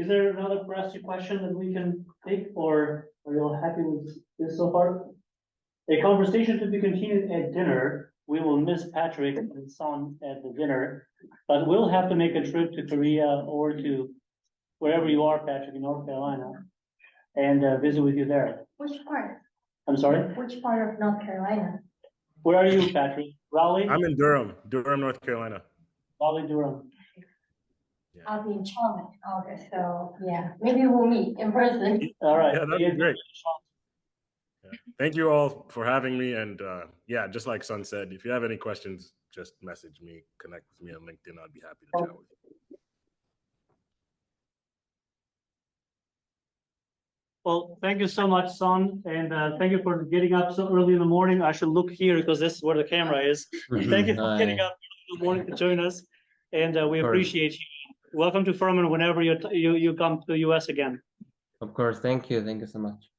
there another pressing question that we can take, or are you all happy with this so far? A conversation to be continued at dinner. We will miss Patrick and Son at the dinner, but we'll have to make a trip to Korea or to wherever you are, Patrick, in North Carolina, and visit with you there. Which part? I'm sorry? Which part of North Carolina? Where are you, Patrick? Raleigh? I'm in Durham, North Carolina. Raleigh, Durham. Yeah. I'll be in Charlotte in August, so yeah, maybe we'll meet in person. All right. Yeah, that'd be great. Yeah. Thank you all for having me. And yeah, just like Sun said, if you have any questions, just message me, connect with me on LinkedIn. I'd be happy to chat with you. Well, thank you so much, Son, and thank you for getting up so early in the morning. I should look here because this is where the camera is. Thank you for getting up early in the morning to join us, and we Of course. appreciate you. Welcome to Furman whenever you come to the US again. Of course, thank you so much.